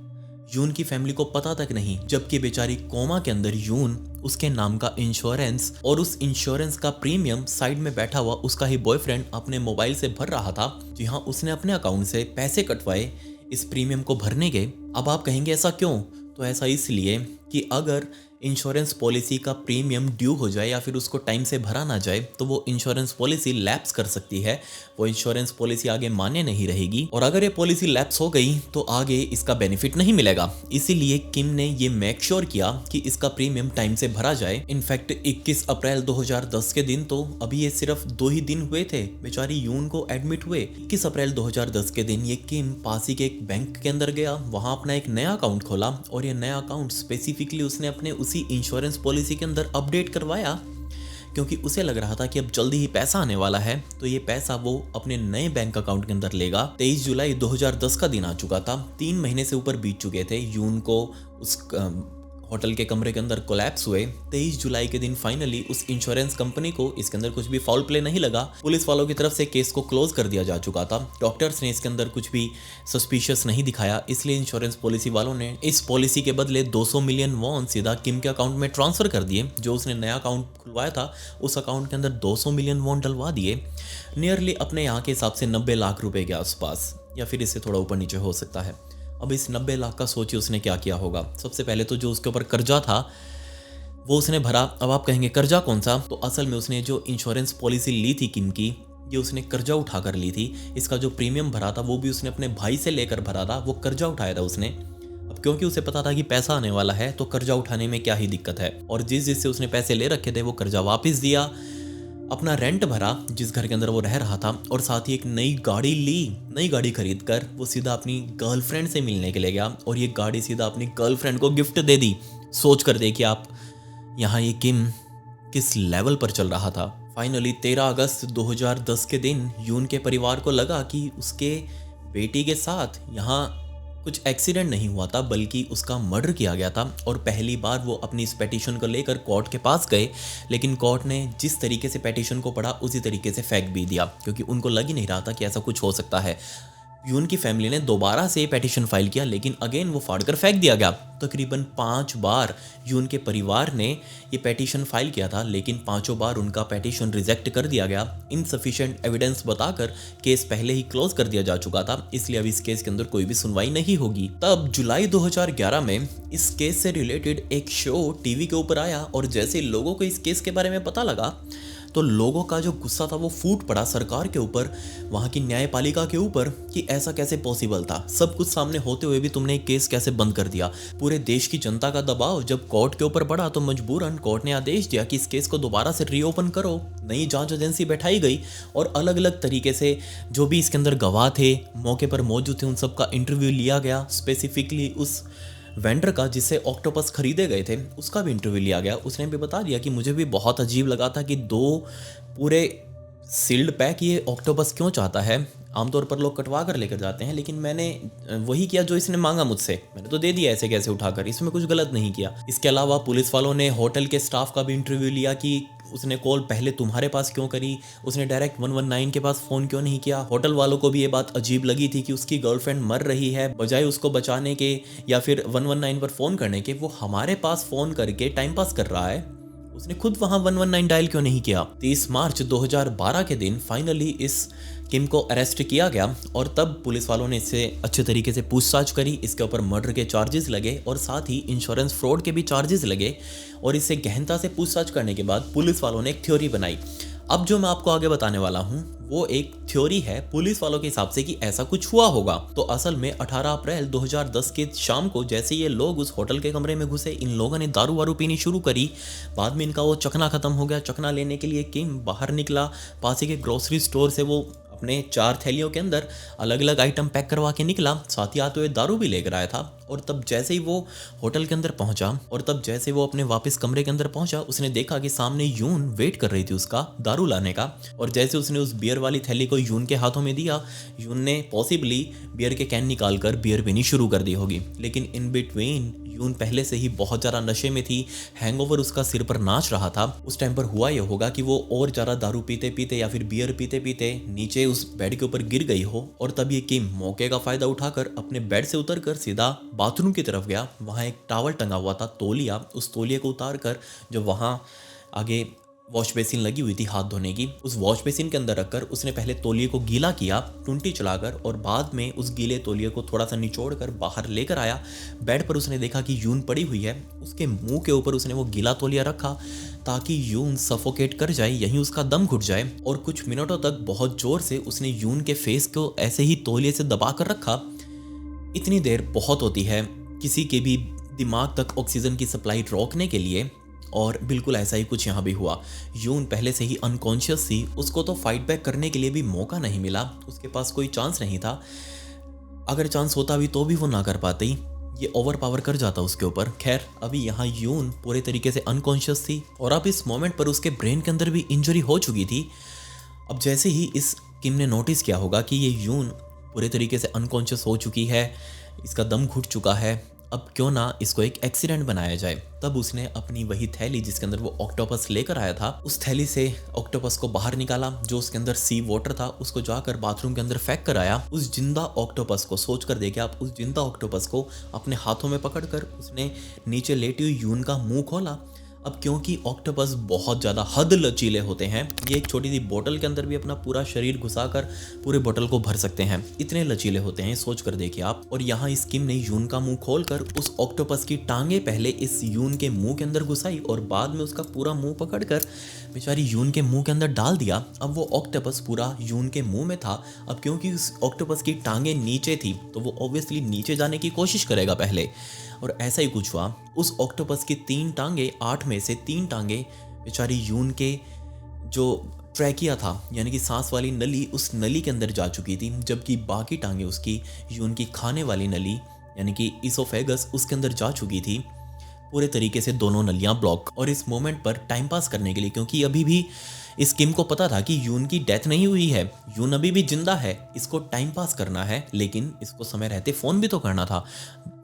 Speaker 1: यून की फैमिली को पता तक नहीं, जबकि बेचारी कोमा के अंदर यून उसके नाम का इंश्योरेंस और उस इंश्योरेंस का प्रीमियम साइड में बैठा हुआ उसका ही बॉयफ्रेंड अपने मोबाइल से भर रहा था। जी हाँ, उसने अपने अकाउंट से पैसे कटवाए इस प्रीमियम को भरने के। अब आप कहेंगे ऐसा क्यों? तो ऐसा इसलिए कि अगर इंश्योरेंस पॉलिसी का प्रीमियम ड्यू हो जाए या फिर उसको टाइम से भरा ना जाए तो वो इंश्योरेंस पॉलिसी लैप्स कर सकती है, वो इंश्योरेंस पॉलिसी आगे मान्य नहीं रहेगी। और अगर ये पॉलिसी लैप्स हो गई तो आगे इसका बेनिफिट नहीं मिलेगा। इसीलिए किम ने ये मेक श्योर किया कि इसका प्रीमियम टाइम से भरा जाए। इनफैक्ट 21 अप्रैल 2010 के दिन, तो अभी ये सिर्फ 2 ही दिन हुए थे बेचारी यून को एडमिट हुए। 21 अप्रैल 2010 के दिन ये किम पासी के एक बैंक के अंदर गया, वहां अपना एक नया अकाउंट खोला और ये नया अकाउंट स्पेसिफिकली उसने अपने उसी इंश्योरेंस पॉलिसी के अंदर अपडेट करवाया, क्योंकि उसे लग रहा था कि अब जल्दी ही पैसा आने वाला है, तो ये पैसा वो अपने नए बैंक अकाउंट के अंदर लेगा। 23 जुलाई 2010 का दिन आ चुका था, 3 महीने से ऊपर बीत चुके थे यून को उस होटल के कमरे के अंदर कोलैप्स हुए। 23 जुलाई के दिन फाइनली उस इंश्योरेंस कंपनी को इसके अंदर कुछ भी फाउल प्ले नहीं लगा। पुलिस वालों की तरफ से केस को क्लोज कर दिया जा चुका था। डॉक्टर्स ने इसके अंदर कुछ भी सस्पिशियस नहीं दिखाया, इसलिए इंश्योरेंस पॉलिसी वालों ने इस पॉलिसी के बदले 200 मिलियन वॉन सीधा किम के अकाउंट में ट्रांसफर कर दिए। जो उसने नया अकाउंट खुलवाया था उस अकाउंट के अंदर 200 मिलियन वॉन डलवा दिए, नियरली अपने यहाँ के हिसाब से 90 लाख रुपए के आसपास, या फिर इससे थोड़ा ऊपर नीचे हो सकता है। अब इस 90 लाख का सोचिए उसने क्या किया होगा। सबसे पहले तो जो उसके ऊपर कर्जा था वो उसने भरा। अब आप कहेंगे कर्जा कौन सा, तो असल में उसने जो इंश्योरेंस पॉलिसी ली थी किम की, ये उसने कर्जा उठाकर ली थी। इसका जो प्रीमियम भरा था वो भी उसने अपने भाई से लेकर भरा था, वो कर्जा उठाया था उसने। अब क्योंकि उसे पता था कि पैसा आने वाला है तो कर्जा उठाने में क्या ही दिक्कत है, और जिससे उसने पैसे ले रखे थे वो कर्जा वापस दिया, अपना रेंट भरा जिस घर के अंदर वो रह रहा था, और साथ ही एक नई गाड़ी ली। नई गाड़ी खरीद कर वो सीधा अपनी गर्लफ्रेंड से मिलने के लिए गया, और ये गाड़ी सीधा अपनी गर्लफ्रेंड को गिफ्ट दे दी। सोच कर देखिए आप यहाँ ये किम किस लेवल पर चल रहा था। फाइनली 13 अगस्त 2010 के दिन यून के परिवार को लगा कि उसके बेटी के साथ यहाँ कुछ एक्सीडेंट नहीं हुआ था बल्कि उसका मर्डर किया गया था। और पहली बार वो अपनी इस पेटिशन को लेकर कोर्ट के पास गए, लेकिन कोर्ट ने जिस तरीके से पेटिशन को पढ़ा उसी तरीके से फेंक भी दिया, क्योंकि उनको लग ही नहीं रहा था कि ऐसा कुछ हो सकता है। यून की फैमिली ने दोबारा से पेटिशन फाइल किया, लेकिन अगेन वो फाड़कर फेंक दिया गया। तकरीबन 5 बार यून के परिवार ने ये पेटिशन फाइल किया था, लेकिन 5 बार उनका पेटिशन रिजेक्ट कर दिया गया। इनसफिशिएंट एविडेंस बताकर केस पहले ही क्लोज कर दिया जा चुका था, इसलिए अब इस केस के अंदर कोई भी सुनवाई नहीं होगी। तब जुलाई 2011 में इस केस से रिलेटेड एक शो टीवी के ऊपर आया, और जैसे लोगों को इस केस के बारे में पता लगा तो लोगों का जो गुस्सा था वो फूट पड़ा सरकार के ऊपर, वहाँ की न्यायपालिका के ऊपर, कि ऐसा कैसे पॉसिबल था। सब कुछ सामने होते हुए भी तुमने एक केस कैसे बंद कर दिया। पूरे देश की जनता का दबाव जब कोर्ट के ऊपर पड़ा तो मजबूरन कोर्ट ने आदेश दिया कि इस केस को दोबारा से रीओपन करो। नई जांच एजेंसी बैठाई गई और अलग अलग तरीके से जो भी इसके अंदर गवाह थे, मौके पर मौजूद थे, उन सबका इंटरव्यू लिया गया। स्पेसिफिकली उस वेंडर का जिससे ऑक्टोपस खरीदे गए थे उसका भी इंटरव्यू लिया गया। उसने भी बता दिया कि मुझे भी बहुत अजीब लगा था कि 2 पूरे सील्ड पैक ये ऑक्टोपस क्यों चाहता है। आमतौर पर लोग कटवा कर लेकर जाते हैं, लेकिन मैंने वही किया जो इसने मांगा मुझसे, मैंने तो दे दिया ऐसे कैसे उठाकर, इसमें कुछ गलत नहीं किया। इसके अलावा पुलिस वालों ने होटल के स्टाफ का भी इंटरव्यू लिया कि उसने कॉल पहले तुम्हारे पास क्यों करी, उसने डायरेक्ट 119 के पास फ़ोन क्यों नहीं किया। होटल वालों को भी ये बात अजीब लगी थी कि उसकी गर्लफ्रेंड मर रही है, बजाय उसको बचाने के या फिर 119 पर फ़ोन करने के वो हमारे पास फ़ोन करके टाइम पास कर रहा है। उसने खुद वहां 119 डायल क्यों नहीं किया। 30 मार्च 2012 के दिन फाइनली इस किम को अरेस्ट किया गया, और तब पुलिस वालों ने इससे अच्छे तरीके से पूछताछ करी। इसके ऊपर मर्डर के चार्जेस लगे और साथ ही इंश्योरेंस फ्रॉड के भी चार्जेस लगे, और इससे गहनता से पूछताछ करने के बाद पुलिस वालों ने एक थ्योरी बनाई। अब जो मैं आपको आगे बताने वाला हूँ वो एक थ्योरी है पुलिस वालों के हिसाब से कि ऐसा कुछ हुआ होगा। तो असल में 18 अप्रैल 2010 की शाम को जैसे ये लोग उस होटल के कमरे में घुसे, इन लोगों ने दारू वारू पीनी शुरू करी। बाद में इनका वो चखना खत्म हो गया। चखना लेने के लिए किम बाहर निकला, पास ही के ग्रोसरी स्टोर से वो अपने 4 थैलियों के अंदर अलग अलग आइटम पैक करवा के निकला, साथ ही आते हुए दारू भी लेकर आया था। और तब जैसे ही वो होटल के अंदर पहुंचा और तब जैसे वो अपने वापस कमरे के अंदर पहुंचा, उसने देखा कि सामने यून वेट कर रही थी उसका दारू लाने का। और जैसे उसने उस बियर वाली थैली को यून के हाथों में दिया, यून ने पॉसिबली बियर के कैन निकाल कर बियर पीनी शुरू कर दी होगी। लेकिन इन बिटवीन यून पहले से ही बहुत ज़्यादा नशे में थी, हैंगओवर उसका सिर पर नाच रहा था। उस टाइम पर हुआ यह होगा कि वो और ज़्यादा दारू पीते पीते या फिर बियर पीते पीते नीचे उस बेड के ऊपर गिर गई हो, और तब ये किम मौके का फ़ायदा उठाकर अपने बेड से उतरकर सीधा बाथरूम की तरफ गया। वहाँ एक टॉवल टंगा हुआ था, तौलिया, उस तौलिए को उतार कर जो वहाँ आगे वॉश बेसिन लगी हुई थी हाथ धोने की, उस वॉश बेसिन के अंदर रखकर उसने पहले तौलिए को गीला किया टुंटी चलाकर, और बाद में उस गीले तौलिए को थोड़ा सा निचोड़ कर बाहर लेकर आया। बेड पर उसने देखा कि यून पड़ी हुई है, उसके मुंह के ऊपर उसने वो गीला तौलिया रखा ताकि यून सफोकेट कर जाए, यहीं उसका दम घुट जाए। और कुछ मिनटों तक बहुत जोर से उसने यून के फेस को ऐसे ही तौलिए से दबा कर रखा। इतनी देर बहुत होती है किसी के भी दिमाग तक ऑक्सीजन की सप्लाई रोकने के लिए, और बिल्कुल ऐसा ही कुछ यहाँ भी हुआ। यून पहले से ही अनकॉन्शियस थी, उसको तो फाइट बैक करने के लिए भी मौका नहीं मिला, उसके पास कोई चांस नहीं था। अगर चांस होता भी तो भी वो ना कर पाती, ये ओवर पावर कर जाता उसके ऊपर। खैर, अभी यहाँ यून पूरे तरीके से अनकॉन्शियस थी और अब इस मोमेंट पर उसके ब्रेन के अंदर भी इंजरी हो चुकी थी। अब जैसे ही इस किम ने नोटिस किया होगा कि ये यून पूरे तरीके से अनकॉन्शियस हो चुकी है, इसका दम घुट चुका है, अब क्यों ना इसको एक एक्सीडेंट बनाया जाए। तब उसने अपनी वही थैली जिसके अंदर वो ऑक्टोपस लेकर आया था, उस थैली से ऑक्टोपस को बाहर निकाला, जो उसके अंदर सी वाटर था उसको जाकर बाथरूम के अंदर फेंक कर आया। उस जिंदा ऑक्टोपस को सोच कर देखिए आप, उस जिंदा ऑक्टोपस को अपने हाथों में पकड़कर उसने नीचे लेटी हुई यून का मुंह खोला। अब क्योंकि ऑक्टोपस बहुत ज़्यादा हद लचीले होते हैं, ये एक छोटी सी बोतल के अंदर भी अपना पूरा शरीर घुसाकर पूरे बोतल को भर सकते हैं, इतने लचीले होते हैं, सोच कर देखिए आप। और यहाँ इस किम ने यून का मुंह खोलकर उस ऑक्टोपस की टांगे पहले इस यून के मुंह के अंदर घुसाई और बाद में उसका पूरा मुंह पकड़कर बेचारी यून के मुंह के अंदर डाल दिया। अब वो ऑक्टोपस पूरा यून के मुंह में था। अब क्योंकि उस ऑक्टोपस की टांगे नीचे थी तो वो ऑब्वियसली नीचे जाने की कोशिश करेगा पहले, और ऐसा ही कुछ हुआ। उस ऑक्टोपस की 3 टांगे, 8 में से 3 टांगे बेचारी यून के जो ट्रैकिया था यानी कि सांस वाली नली, उस नली के अंदर जा चुकी थी, जबकि बाकी टांगे उसकी यून की खाने वाली नली यानी कि इसोफेगस उसके अंदर जा चुकी थी। पूरे तरीके से दोनों नलियां ब्लॉक। और इस मोमेंट पर टाइम पास करने के लिए, क्योंकि अभी भी इस किम को पता था कि यून की डेथ नहीं हुई है, यून अभी भी जिंदा है, इसको टाइम पास करना है, लेकिन इसको समय रहते फ़ोन भी तो करना था।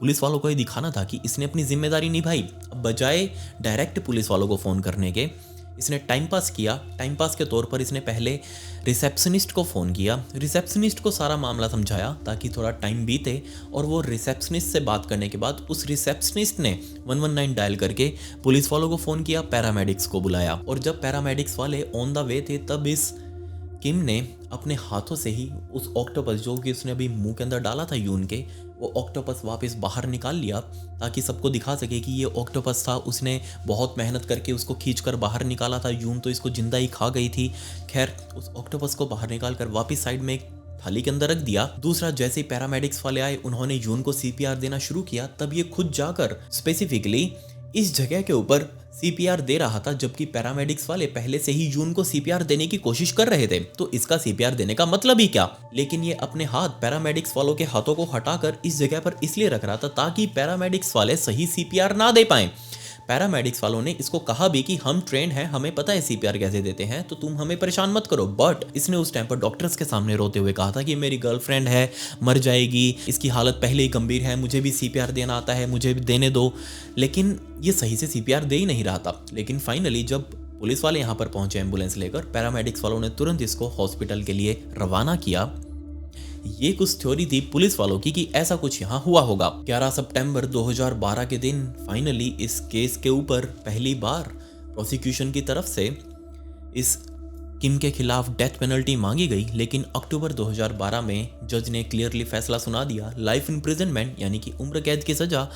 Speaker 1: पुलिस वालों को ये दिखाना था कि इसने अपनी जिम्मेदारी निभाई। अब बजाय डायरेक्ट पुलिस वालों को फ़ोन करने के, इसने टाइम पास किया। टाइम पास के तौर पर इसने पहले रिसेप्शनिस्ट को फ़ोन किया, रिसेप्शनिस्ट को सारा मामला समझाया ताकि थोड़ा टाइम बीते, और वो रिसेप्शनिस्ट से बात करने के बाद उस रिसेप्शनिस्ट ने 119 डायल करके पुलिस वालों को फ़ोन किया, पैरामेडिक्स को बुलाया। और जब पैरामेडिक्स वाले ऑन द वे थे तब इस किम ने अपने हाथों से ही उस ऑक्टोपस जो कि उसने अभी मुंह के अंदर डाला था यून के, वो ऑक्टोपस वापस बाहर निकाल लिया ताकि सबको दिखा सके कि ये ऑक्टोपस था। उसने बहुत मेहनत करके उसको खींचकर बाहर निकाला था, यून तो इसको जिंदा ही खा गई थी। खैर, उस ऑक्टोपस को बाहर निकाल कर वापस साइड में एक थाली के अंदर रख दिया। दूसरा, जैसे ही पैरामेडिक्स वाले आए उन्होंने यून को सीपीआर देना शुरू किया, तब ये खुद जाकर स्पेसिफिकली इस जगह के ऊपर सीपीआर दे रहा था, जबकि पैरामेडिक्स वाले पहले से ही यून को सीपीआर देने की कोशिश कर रहे थे। तो इसका सीपीआर देने का मतलब ही क्या? लेकिन ये अपने हाथ पैरामेडिक्स वालों के हाथों को हटाकर इस जगह पर इसलिए रख रहा था ताकि पैरामेडिक्स वाले सही सीपीआर ना दे पाएं। पैरामेडिक्स वालों ने इसको कहा भी कि हम ट्रेन हैं, हमें पता है सीपीआर कैसे देते हैं, तो तुम हमें परेशान मत करो। बट इसने उस टाइम पर डॉक्टर्स के सामने रोते हुए कहा था कि मेरी गर्लफ्रेंड है, मर जाएगी, इसकी हालत पहले ही गंभीर है, मुझे भी सीपीआर देना आता है, मुझे भी देने दो। लेकिन ये सही से सीपीआर दे ही नहीं रहा था। लेकिन फाइनली जब पुलिस वाले यहाँ पर पहुंचे एम्बुलेंस लेकर, पैरामेडिक्स वालों ने तुरंत इसको हॉस्पिटल के लिए रवाना किया। ये कुछ थ्योरी थी पुलिस वालों की कि ऐसा कुछ यहाँ हुआ होगा। 11 सितंबर 2012 के दिन फाइनली इस केस के ऊपर पहली बार प्रोसिक्यूशन की तरफ से इस किम के खिलाफ डेथ पेनल्टी मांगी गई। लेकिन अक्टूबर 2012 में जज ने क्लियरली फैसला सुना दिया, लाइफ इम्प्रिजनमेंट यानी कि उम्र कैद की सजा,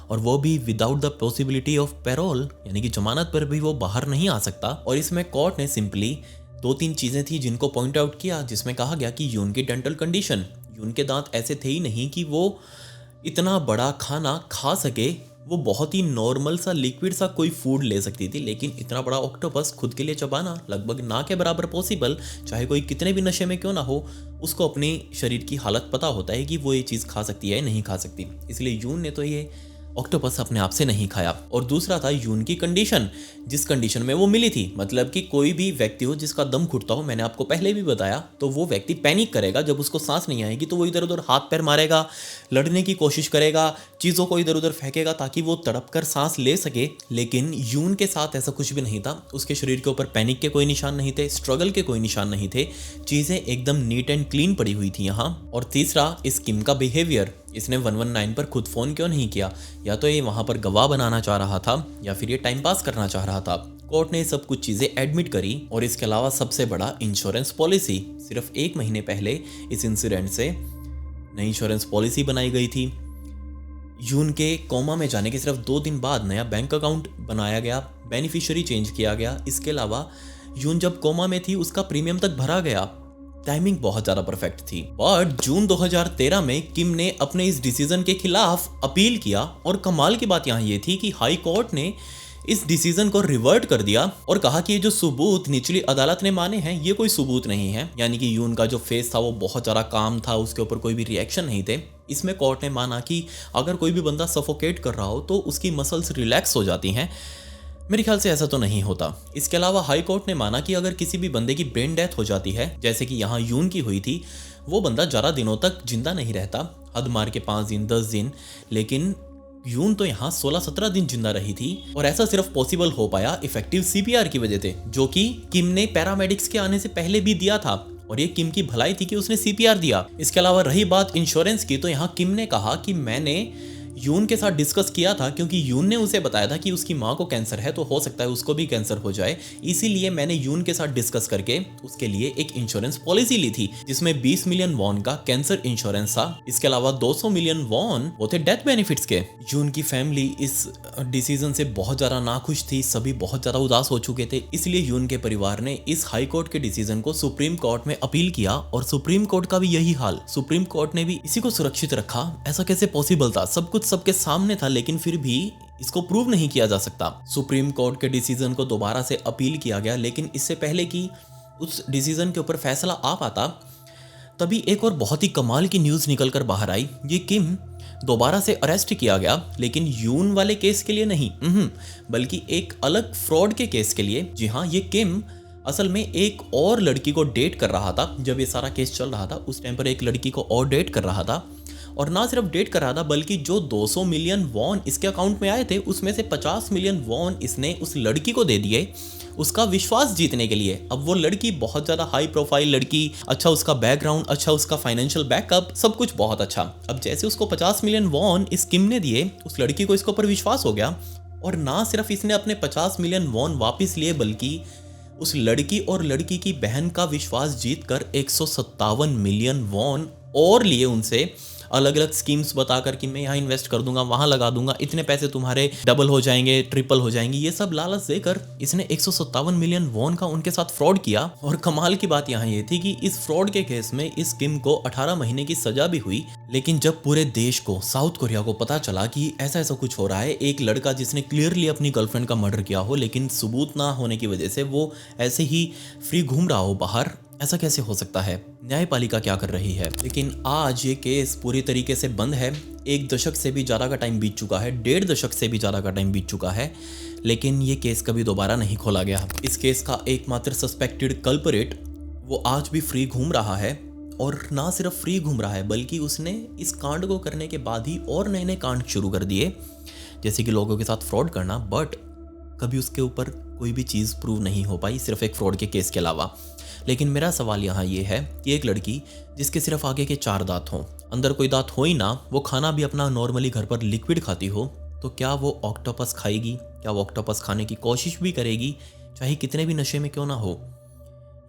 Speaker 1: और वो भी without the possibility of parole यानी कि जमानत पर भी वो बाहर नहीं आ सकता। और इसमें कोर्ट ने सिंपली 2-3 चीज़ें थी जिनको पॉइंट आउट किया, जिसमें कहा गया कि यून की डेंटल कंडीशन, यून के दांत ऐसे थे ही नहीं कि वो इतना बड़ा खाना खा सके। वो बहुत ही नॉर्मल सा लिक्विड सा कोई फूड ले सकती थी, लेकिन इतना बड़ा ऑक्टोपस खुद के लिए चबाना लगभग ना के बराबर पॉसिबल, चाहे कोई कितने भी नशे में क्यों ना हो, उसको अपने शरीर की हालत पता होता है कि वो ये चीज़ खा सकती है नहीं खा सकती। इसलिए यून ने तो ये ऑक्टोपस अपने आप से नहीं खाया। और दूसरा था यून की कंडीशन, जिस कंडीशन में वो मिली थी, मतलब कि कोई भी व्यक्ति हो जिसका दम घुटता हो, मैंने आपको पहले भी बताया, तो वो व्यक्ति पैनिक करेगा। जब उसको सांस नहीं आएगी तो वो इधर उधर हाथ पैर मारेगा, लड़ने की कोशिश करेगा, चीज़ों को इधर उधर फेंकेगा ताकि वो तड़प कर सांस ले सके। लेकिन यून के साथ ऐसा कुछ भी नहीं था। उसके शरीर के ऊपर पैनिक के कोई निशान नहीं थे, स्ट्रगल के कोई निशान नहीं थे, चीज़ें एकदम नीट एंड क्लीन पड़ी हुई थी यहाँ। और तीसरा, इस किम का बिहेवियर, इसने 119 पर खुद फ़ोन क्यों नहीं किया? या तो ये वहाँ पर गवाह बनाना चाह रहा था या फिर ये टाइम पास करना चाह रहा था। कोर्ट ने सब कुछ चीज़ें एडमिट करी। और इसके अलावा सबसे बड़ा, इंश्योरेंस पॉलिसी। सिर्फ 1 महीने पहले इस इंसिडेंट से नई इंश्योरेंस पॉलिसी बनाई गई थी। यून के कोमा में जाने के सिर्फ 2 दिन बाद नया बैंक अकाउंट बनाया गया, बेनिफिशियरी चेंज किया गया। इसके अलावा यून जब कोमा में थी उसका प्रीमियम तक भरा गया। टाइमिंग बहुत ज़्यादा परफेक्ट थी। बट जून 2013 में किम ने अपने इस डिसीजन के खिलाफ अपील किया, और कमाल की बात यहाँ ये थी कि हाई कोर्ट ने इस डिसीजन को रिवर्ट कर दिया और कहा कि ये जो सबूत निचली अदालत ने माने हैं ये कोई सबूत नहीं है। यानी कि यून का जो फेस था वो बहुत ज़्यादा काम था, उसके ऊपर कोई भी रिएक्शन नहीं थे। इसमें कोर्ट ने माना कि अगर कोई भी बंदा सफोकेट कर रहा हो तो उसकी मसल्स रिलैक्स हो जाती हैं। मेरे ख्याल से ऐसा तो नहीं होता। इसके अलावा हाई कोर्ट ने माना कि अगर किसी भी बंदे की ब्रेन डेथ हो जाती है, जैसे कि यहाँ यून की हुई थी, वो बंदा ज़्यादा दिनों तक जिंदा नहीं रहता, हद मार के 5 दिन 10 दिन, लेकिन यून तो यहाँ 16-17 दिन जिंदा रही थी और ऐसा सिर्फ पॉसिबल हो पाया इफेक्टिव सीपीआर की वजह से, जो कि किम ने पैरामेडिक्स के आने से पहले भी दिया था और ये किम की भलाई थी कि उसने सीपीआर दिया। इसके अलावा रही बात इंश्योरेंस की, तो यहाँ किम ने कहा कि मैंने यून के साथ डिस्कस किया था क्योंकि यून ने उसे बताया था कि उसकी माँ को कैंसर है तो हो सकता है उसको भी कैंसर हो जाए, इसीलिए मैंने यून के साथ डिस्कस करके उसके लिए एक इंश्योरेंस पॉलिसी ली थी जिसमें 20 मिलियन वॉन का कैंसर इंश्योरेंस था। इसके अलावा 200 मिलियन वॉन वो थे डेथ बेनिफिट्स के। यून की फैमिली इस डिसीजन से बहुत ज्यादा नाखुश थी, सभी बहुत ज्यादा उदास हो चुके थे, इसलिए यून के परिवार ने इस हाई कोर्ट के डिसीजन को सुप्रीम कोर्ट में अपील किया और सुप्रीम कोर्ट का भी यही हाल, सुप्रीम कोर्ट ने भी इसी को सुरक्षित रखा। ऐसा कैसे पॉसिबल था? सब कुछ सबके सामने था लेकिन फिर भी इसको प्रूव नहीं किया जा सकता। सुप्रीम कोर्ट के डिसीजन को दोबारा से अपील किया गया, लेकिन इससे पहले कि उस डिसीजन के ऊपर फैसला आ पाता तभी एक और बहुत ही कमाल की न्यूज़ निकल कर बाहर आई। ये किम दोबारा से अरेस्ट किया गया, लेकिन यून वाले केस के लिए नहीं, बल्कि एक अलग फ्रॉड के केस के लिए। जी हाँ, ये किम असल में एक और लड़की को डेट कर रहा था। जब ये सारा केस चल रहा था उस टाइम पर एक लड़की को और डेट कर रहा था, और ना सिर्फ डेट कर रहा था बल्कि जो 200 मिलियन वॉन इसके अकाउंट में आए थे उसमें से 50 मिलियन वॉन इसने उस लड़की को दे दिए उसका विश्वास जीतने के लिए। अब वो लड़की बहुत ज़्यादा हाई प्रोफाइल लड़की, अच्छा उसका बैकग्राउंड, अच्छा उसका फाइनेंशियल बैकअप, सब कुछ बहुत अच्छा। अब जैसे उसको 50 मिलियन वॉन इस किम ने दिए, उस लड़की को इसके ऊपर विश्वास हो गया और ना सिर्फ इसने अपने 50 मिलियन वॉन वापस लिए बल्कि उस लड़की और लड़की की बहन का विश्वास जीत कर 157 मिलियन वॉन और लिए उनसे, अलग अलग स्कीम्स बताकर कि मैं यहाँ इन्वेस्ट कर दूंगा, वहां लगा दूंगा, इतने पैसे तुम्हारे डबल हो जाएंगे, ट्रिपल हो जाएंगे, ये सब लालच देकर इसने 157 मिलियन वॉन का उनके साथ फ्रॉड किया। और कमाल की बात यहाँ ये थी कि इस फ्रॉड के केस में इस किम को 18 महीने की सजा भी हुई। लेकिन जब पूरे देश को, साउथ कोरिया को पता चला कि ऐसा ऐसा कुछ हो रहा है, एक लड़का जिसने क्लियरली अपनी गर्लफ्रेंड का मर्डर किया हो लेकिन सबूत ना होने की वजह से वो ऐसे ही फ्री घूम रहा हो बाहर, ऐसा कैसे हो सकता है? न्यायपालिका क्या कर रही है? लेकिन आज ये केस पूरी तरीके से बंद है। 1 दशक से भी ज़्यादा का टाइम बीत चुका है, 1.5 दशक से भी ज़्यादा का टाइम बीत चुका है, लेकिन ये केस कभी दोबारा नहीं खोला गया। इस केस का एकमात्र सस्पेक्टेड कल्परेट वो आज भी फ्री घूम रहा है, और ना सिर्फ फ्री घूम रहा है बल्कि उसने इस कांड को करने के बाद ही और नए नए कांड शुरू कर दिए, जैसे कि लोगों के साथ फ्रॉड करना, बट कभी उसके ऊपर कोई भी चीज़ प्रूव नहीं हो पाई सिर्फ एक फ्रॉड के केस के अलावा। लेकिन मेरा सवाल यहाँ ये है कि एक लड़की जिसके सिर्फ आगे के 4 दांत हों, अंदर कोई दांत हो ही ना, वो खाना भी अपना नॉर्मली घर पर लिक्विड खाती हो, तो क्या वो ऑक्टोपस खाएगी? क्या वो ऑक्टोपस खाने की कोशिश भी करेगी, चाहे कितने भी नशे में क्यों ना हो?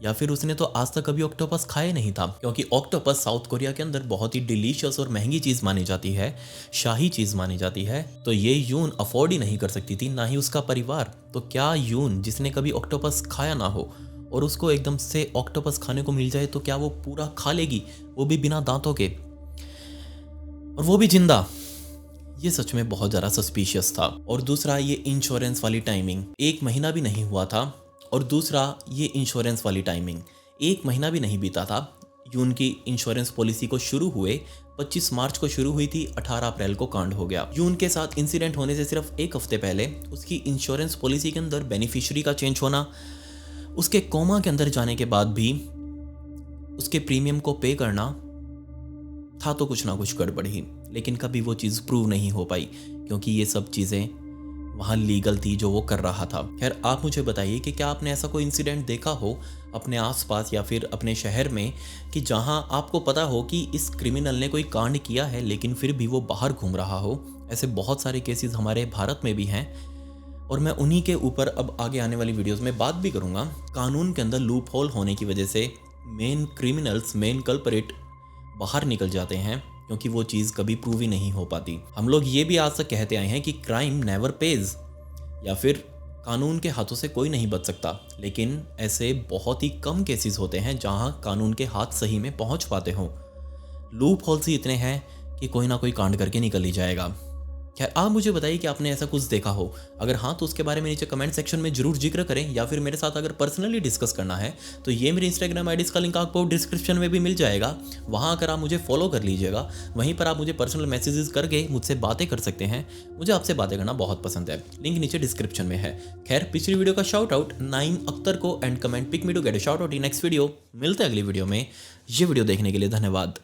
Speaker 1: या फिर उसने तो आज तक कभी ऑक्टोपस खाया नहीं था, क्योंकि ऑक्टोपस साउथ कोरिया के अंदर बहुत ही डिलीशियस और महंगी चीज़ मानी जाती है, शाही चीज़ मानी जाती है। तो ये यून अफोर्ड ही नहीं कर सकती थी, ना ही उसका परिवार। तो क्या यून, जिसने कभी ऑक्टोपस खाया ना हो और उसको एकदम से ऑक्टोपस खाने को मिल जाए, तो क्या वो पूरा खा लेगी, वो भी बिना दांतों के, और वो भी जिंदा? ये सच में बहुत ज़्यादा सस्पिशियस था। और दूसरा, ये इंश्योरेंस वाली टाइमिंग, 1 महीना भी नहीं हुआ था। और दूसरा, ये इंश्योरेंस वाली टाइमिंग, 1 महीना भी नहीं बीता था यून की इंश्योरेंस पॉलिसी को शुरू हुए। 25 मार्च को शुरू हुई थी, 18 अप्रैल को कांड हो गया। यून के साथ इंसिडेंट होने से सिर्फ 1 हफ्ते पहले उसकी इंश्योरेंस पॉलिसी के अंदर बेनिफिशियरी का चेंज होना, उसके कोमा के अंदर जाने के बाद भी उसके प्रीमियम को पे करना था, तो कुछ ना कुछ गड़बड़ ही। लेकिन कभी वो चीज़ प्रूव नहीं हो पाई क्योंकि ये सब चीज़ें वहाँ लीगल थी जो वो कर रहा था। खैर, आप मुझे बताइए कि क्या आपने ऐसा कोई इंसिडेंट देखा हो अपने आसपास या फिर अपने शहर में कि जहाँ आपको पता हो कि इस क्रिमिनल ने कोई कांड किया है लेकिन फिर भी वो बाहर घूम रहा हो? ऐसे बहुत सारे केसेस हमारे भारत में भी हैं और मैं उन्हीं के ऊपर अब आगे आने वाली वीडियोस में बात भी करूँगा। कानून के अंदर लूप होल होने की वजह से मेन क्रिमिनल्स, मेन कल्परेट बाहर निकल जाते हैं क्योंकि वो चीज़ कभी प्रूव ही नहीं हो पाती। हम लोग ये भी आज तक कहते आए हैं कि क्राइम नेवर पेज, या फिर कानून के हाथों से कोई नहीं बच सकता, लेकिन ऐसे बहुत ही कम केसेस होते हैं जहां कानून के हाथ सही में पहुंच पाते हों। लूप होल्स ही इतने हैं कि कोई ना कोई कांड करके निकल ही जाएगा। खैर, आप मुझे बताइए कि आपने ऐसा कुछ देखा हो। अगर हाँ, तो उसके बारे में नीचे कमेंट सेक्शन में जरूर जिक्र करें, या फिर मेरे साथ अगर पर्सनली डिस्कस करना है तो ये मेरे इंस्टाग्राम आईडीज़ का लिंक आपको डिस्क्रिप्शन में भी मिल जाएगा। वहाँ आकर आप मुझे फॉलो कर लीजिएगा। वहीं पर आप मुझे पर्सनल मैसेजेस करके मुझसे बातें कर सकते हैं। मुझे आपसे बातें करना बहुत पसंद है, लिंक नीचे डिस्क्रिप्शन में है। खैर, पिछली वीडियो का शाउट आउट नाइम अख्तर को and comment pick me to get a shout out in next video. मिलते हैं अगली वीडियो में। ये वीडियो देखने के लिए धन्यवाद।